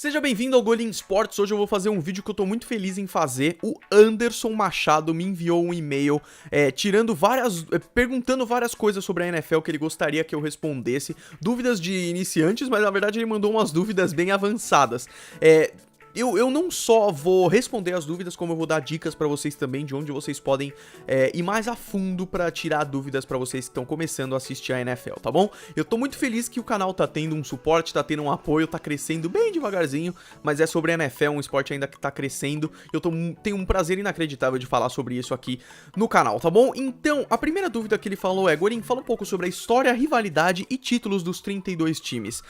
Seja bem-vindo ao Golim Sports. Hoje eu vou fazer um vídeo que eu tô muito feliz em fazer. O Anderson Machado me enviou um e-mail perguntando várias coisas sobre a NFL que ele gostaria que eu respondesse. Dúvidas de iniciantes, mas na verdade ele mandou umas dúvidas bem avançadas. Eu não só vou responder as dúvidas, como eu vou dar dicas pra vocês também de onde vocês podem ir mais a fundo pra tirar dúvidas pra vocês que estão começando a assistir a NFL, tá bom? Eu tô muito feliz que o canal tá tendo um suporte, tá tendo um apoio, tá crescendo bem devagarzinho, mas é sobre a NFL, um esporte ainda que tá crescendo. Tenho um prazer inacreditável de falar sobre isso aqui no canal, tá bom? Então, a primeira dúvida que ele falou é: Gorim, fala um pouco sobre a história, rivalidade e títulos dos 32 times.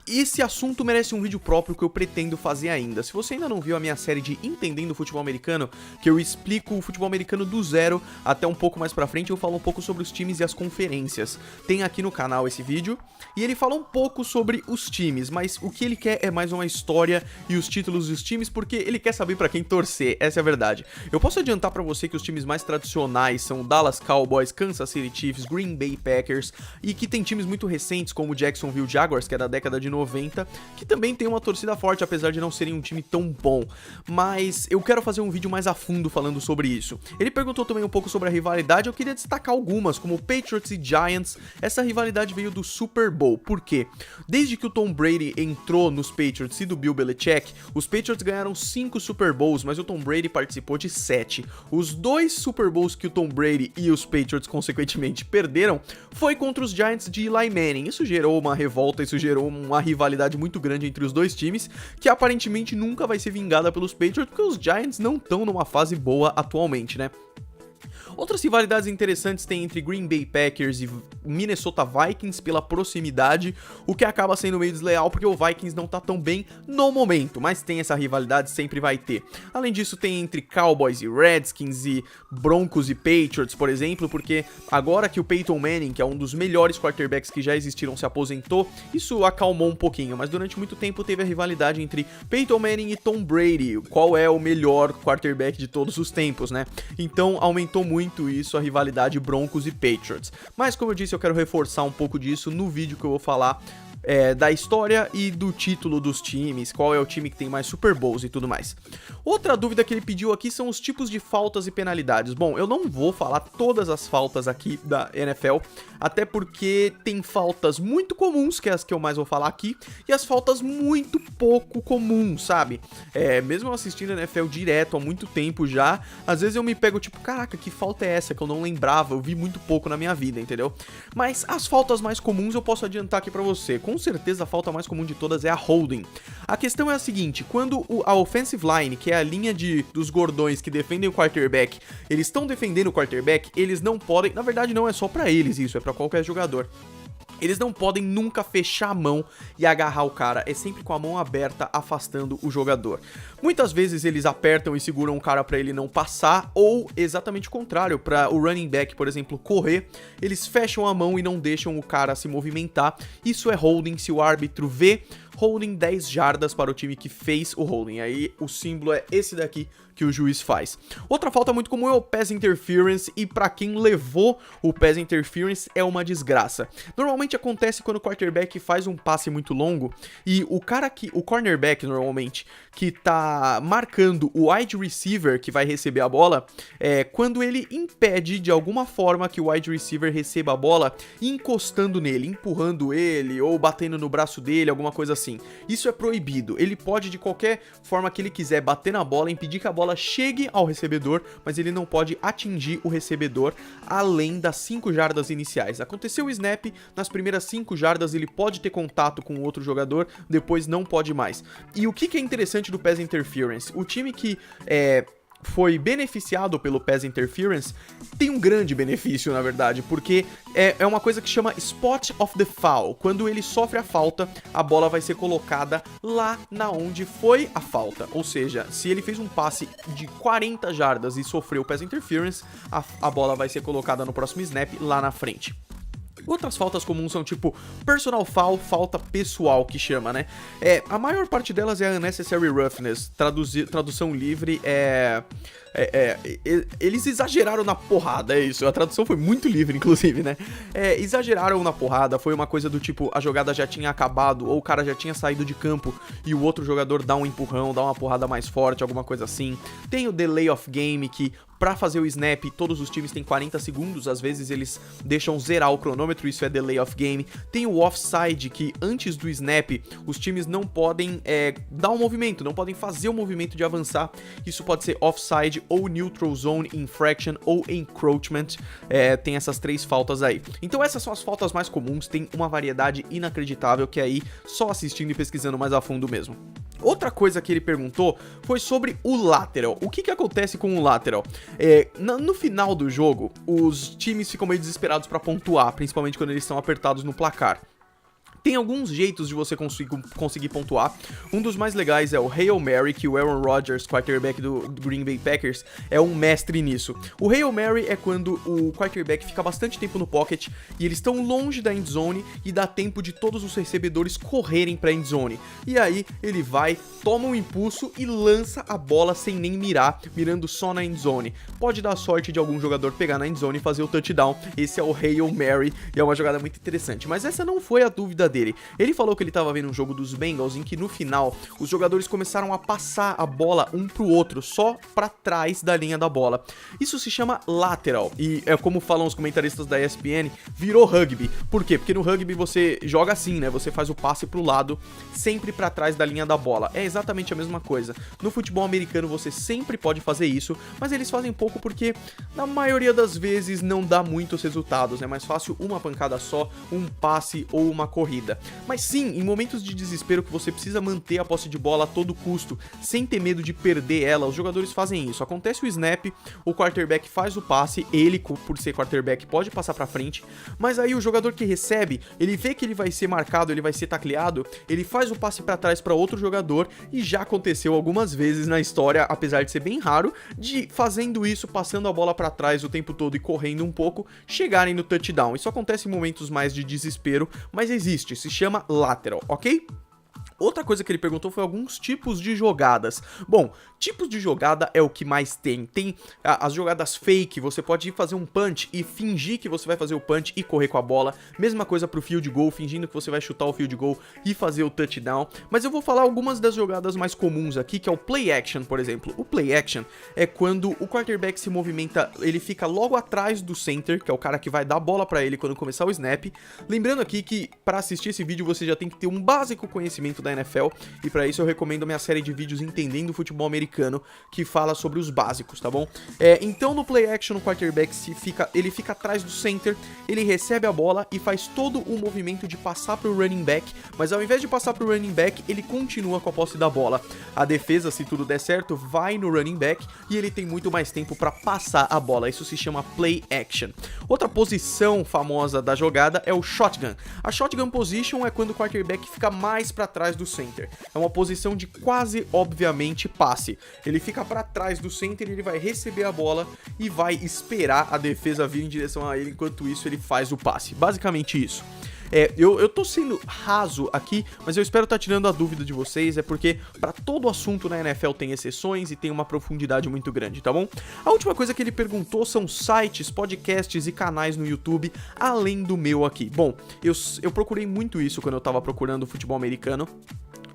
Esse assunto merece um vídeo próprio que eu pretendo fazer ainda. Se você ainda não viu a minha série de Entendendo o Futebol Americano, que eu explico o futebol americano do zero até um pouco mais pra frente, eu falo um pouco sobre os times e as conferências. Tem aqui no canal esse vídeo, e ele fala um pouco sobre os times, mas o que ele quer é mais uma história e os títulos dos times, porque ele quer saber pra quem torcer, essa é a verdade. Eu posso adiantar pra você que os times mais tradicionais são Dallas Cowboys, Kansas City Chiefs, Green Bay Packers, e que tem times muito recentes como o Jacksonville Jaguars, que é da década de 90, que também tem uma torcida forte, apesar de não serem um time tão bom. Mas eu quero fazer um vídeo mais a fundo falando sobre isso. Ele perguntou também um pouco sobre a rivalidade, eu queria destacar algumas, como Patriots e Giants. Essa rivalidade veio do Super Bowl. Por quê? Desde que o Tom Brady entrou nos Patriots e do Bill Belichick, os Patriots ganharam 5 Super Bowls, mas o Tom Brady participou de 7. Os 2 Super Bowls que o Tom Brady e os Patriots consequentemente perderam foi contra os Giants de Eli Manning. Isso gerou uma revolta, isso gerou uma rivalidade muito grande entre os dois times, que aparentemente nunca vai ser vingada pelos Patriots, porque os Giants não estão numa fase boa atualmente, né? Outras rivalidades interessantes tem entre Green Bay Packers e Minnesota Vikings pela proximidade, o que acaba sendo meio desleal porque o Vikings não tá tão bem no momento, mas tem essa rivalidade, sempre vai ter. Além disso, tem entre Cowboys e Redskins e Broncos e Patriots, por exemplo, porque agora que o Peyton Manning, que é um dos melhores quarterbacks que já existiram, se aposentou, isso acalmou um pouquinho, mas durante muito tempo teve a rivalidade entre Peyton Manning e Tom Brady, qual é o melhor quarterback de todos os tempos, né? Então aumentou muito isso, a rivalidade Broncos e Patriots. Mas como eu disse, eu quero reforçar um pouco disso no vídeo que eu vou falar da história e do título dos times, qual é o time que tem mais Super Bowls e tudo mais. Outra dúvida que ele pediu aqui são os tipos de faltas e penalidades. Bom, eu não vou falar todas as faltas aqui da NFL, até porque tem faltas muito comuns, que é as que eu mais vou falar aqui, e as faltas muito pouco comuns, sabe? Mesmo eu assistindo a NFL direto há muito tempo já, às vezes eu me pego tipo, caraca, que falta é essa que eu não lembrava, eu vi muito pouco na minha vida, entendeu? Mas as faltas mais comuns eu posso adiantar aqui pra você. Com certeza a falta mais comum de todas é a holding. A questão é a seguinte: quando a offensive line, que é a linha dos gordões que defendem o quarterback, eles estão defendendo o quarterback, eles não podem, na verdade não é só pra eles isso, é pra qualquer jogador. Eles não podem nunca fechar a mão e agarrar o cara, é sempre com a mão aberta, afastando o jogador. Muitas vezes eles apertam e seguram o cara pra ele não passar, ou exatamente o contrário, pra o running back, por exemplo, correr, eles fecham a mão e não deixam o cara se movimentar. Isso é holding, se o árbitro vê holding 10 jardas para o time que fez o holding. Aí o símbolo é esse daqui que o juiz faz. Outra falta muito comum é o pass interference, e para quem levou o pass interference é uma desgraça. Normalmente acontece quando o quarterback faz um passe muito longo e o cornerback normalmente, que tá marcando o wide receiver que vai receber a bola, quando ele impede de alguma forma que o wide receiver receba a bola, encostando nele, empurrando ele ou batendo no braço dele, alguma coisa assim. Isso é proibido. Ele pode de qualquer forma que ele quiser bater na bola, impedir que a bola chegue ao recebedor, mas ele não pode atingir o recebedor além das 5 jardas iniciais. Aconteceu o snap, nas primeiras 5 jardas ele pode ter contato com o outro jogador, depois não pode mais. E o que é interessante do pass interference? O time que foi beneficiado pelo pass interference tem um grande benefício, na verdade, porque é uma coisa que chama spot of the foul. Quando ele sofre a falta, a bola vai ser colocada lá na onde foi a falta. Ou seja, se ele fez um passe de 40 jardas e sofreu pass interference, a bola vai ser colocada no próximo snap lá na frente. Outras faltas comuns são tipo personal foul, falta pessoal que chama, né? A maior parte delas é unnecessary roughness, tradução livre eles exageraram na porrada, é isso, a tradução foi muito livre, inclusive, né? Exageraram na porrada, foi uma coisa do tipo, a jogada já tinha acabado, ou o cara já tinha saído de campo, e o outro jogador dá um empurrão, dá uma porrada mais forte, alguma coisa assim. Tem o delay of game, que pra fazer o snap, todos os times têm 40 segundos, às vezes eles deixam zerar o cronômetro, isso é delay of game. Tem o offside, que antes do snap, os times não podem dar um movimento, não podem fazer o movimento de avançar, isso pode ser offside, ou neutral zone infraction, ou encroachment, tem essas 3 faltas aí. Então essas são as faltas mais comuns, tem uma variedade inacreditável, que aí só assistindo e pesquisando mais a fundo mesmo. Outra coisa que ele perguntou foi sobre o lateral. O que acontece com o lateral? No final do jogo, os times ficam meio desesperados pra pontuar, principalmente quando eles estão apertados no placar. Tem alguns jeitos de você conseguir pontuar. Um dos mais legais é o Hail Mary, que o Aaron Rodgers, quarterback do Green Bay Packers, é um mestre nisso. O Hail Mary é quando o quarterback fica bastante tempo no pocket e eles estão longe da endzone e dá tempo de todos os recebedores correrem pra endzone. E aí ele vai, toma um impulso e lança a bola sem nem mirar, mirando só na endzone. Pode dar sorte de algum jogador pegar na endzone e fazer o touchdown. Esse é o Hail Mary e é uma jogada muito interessante. Mas essa não foi a dúvida dele. Ele falou que ele estava vendo um jogo dos Bengals em que no final os jogadores começaram a passar a bola um pro outro, só pra trás da linha da bola. Isso se chama lateral e é como falam os comentaristas da ESPN, virou rugby. Por quê? Porque no rugby você joga assim, né? Você faz o passe pro lado, sempre pra trás da linha da bola. É exatamente a mesma coisa. No futebol americano você sempre pode fazer isso, mas eles fazem pouco porque na maioria das vezes não dá muitos resultados. É mais fácil uma pancada só, um passe ou uma corrida. Mas sim, em momentos de desespero que você precisa manter a posse de bola a todo custo, sem ter medo de perder ela, os jogadores fazem isso. Acontece o snap, o quarterback faz o passe, ele, por ser quarterback, pode passar pra frente, mas aí o jogador que recebe, ele vê que ele vai ser marcado, ele vai ser tacleado, ele faz o passe pra trás pra outro jogador, e já aconteceu algumas vezes na história, apesar de ser bem raro, de fazendo isso, passando a bola pra trás o tempo todo e correndo um pouco, chegarem no touchdown. Isso acontece em momentos mais de desespero, mas existe. Se chama lateral, ok? Outra coisa que ele perguntou foi alguns tipos de jogadas. Bom, tipos de jogada é o que mais tem. Tem as jogadas fake, você pode ir fazer um punch e fingir que você vai fazer o punch e correr com a bola. Mesma coisa pro field goal, fingindo que você vai chutar o field goal e fazer o touchdown. Mas eu vou falar algumas das jogadas mais comuns aqui, que é o play action, por exemplo. O play action é quando o quarterback se movimenta, ele fica logo atrás do center, que é o cara que vai dar a bola pra ele quando começar o snap. Lembrando aqui que para assistir esse vídeo você já tem que ter um básico conhecimento da NFL, e para isso eu recomendo a minha série de vídeos Entendendo o Futebol Americano, que fala sobre os básicos, tá bom? Então no play action o quarterback ele fica atrás do center, ele recebe a bola e faz todo o movimento de passar pro running back, mas ao invés de passar pro running back, ele continua com a posse da bola. A defesa, se tudo der certo, vai no running back e ele tem muito mais tempo para passar a bola. Isso se chama play action. Outra posição famosa da jogada é o shotgun. A shotgun position é quando o quarterback fica mais para trás do center. É uma posição de quase obviamente passe. Ele fica para trás do center, ele vai receber a bola e vai esperar a defesa vir em direção a ele, enquanto isso ele faz o passe. Basicamente isso. Eu tô sendo raso aqui, mas eu espero estar tirando a dúvida de vocês, porque para todo assunto na NFL tem exceções e tem uma profundidade muito grande, tá bom? A última coisa que ele perguntou são sites, podcasts e canais no YouTube, além do meu aqui. Bom, eu procurei muito isso quando eu tava procurando futebol americano,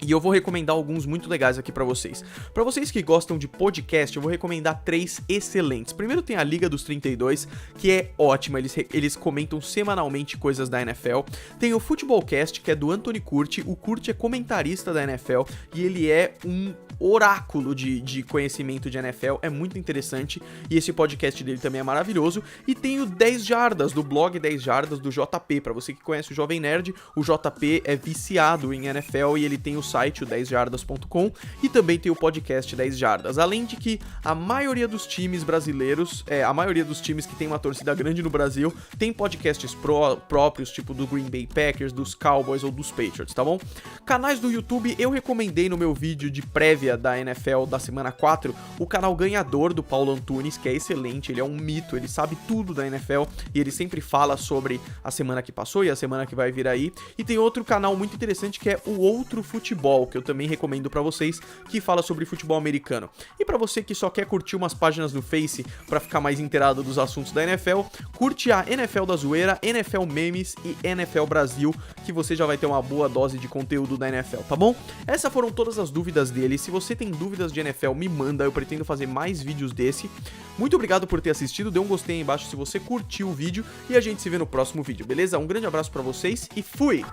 e eu vou recomendar alguns muito legais aqui pra vocês. Pra vocês que gostam de podcast, eu vou recomendar 3 excelentes. Primeiro tem a Liga dos 32, que é ótima, eles comentam semanalmente coisas da NFL. Tem o Futebolcast, que é do Anthony Curti. O Curti é comentarista da NFL e ele é um oráculo de conhecimento de NFL, é muito interessante, e esse podcast dele também é maravilhoso. E tem o 10 Jardas, do blog 10 Jardas, do JP. Pra você que conhece o Jovem Nerd, o JP é viciado em NFL e ele tem o site, o 10jardas.com, e também tem o podcast 10 Jardas. Além de que a maioria dos times brasileiros, a maioria dos times que tem uma torcida grande no Brasil, tem podcasts próprios, tipo do Green Bay Packers, dos Cowboys ou dos Patriots, tá bom? Canais do YouTube eu recomendei no meu vídeo de prévia prévia da NFL da semana 4, o canal Ganhador do Paulo Antunes, que é excelente, ele é um mito, ele sabe tudo da NFL e ele sempre fala sobre a semana que passou e a semana que vai vir aí. E tem outro canal muito interessante que é o Outro Futebol, que eu também recomendo pra vocês, que fala sobre futebol americano. E pra você que só quer curtir umas páginas no Face pra ficar mais inteirado dos assuntos da NFL, curte a NFL da Zoeira, NFL Memes e NFL Brasil, que você já vai ter uma boa dose de conteúdo da NFL, tá bom? Essas foram todas as dúvidas dele. Se você tem dúvidas de NFL, me manda, eu pretendo fazer mais vídeos desse. Muito obrigado por ter assistido, dê um gostei aí embaixo se você curtiu o vídeo e a gente se vê no próximo vídeo, beleza? Um grande abraço pra vocês e fui!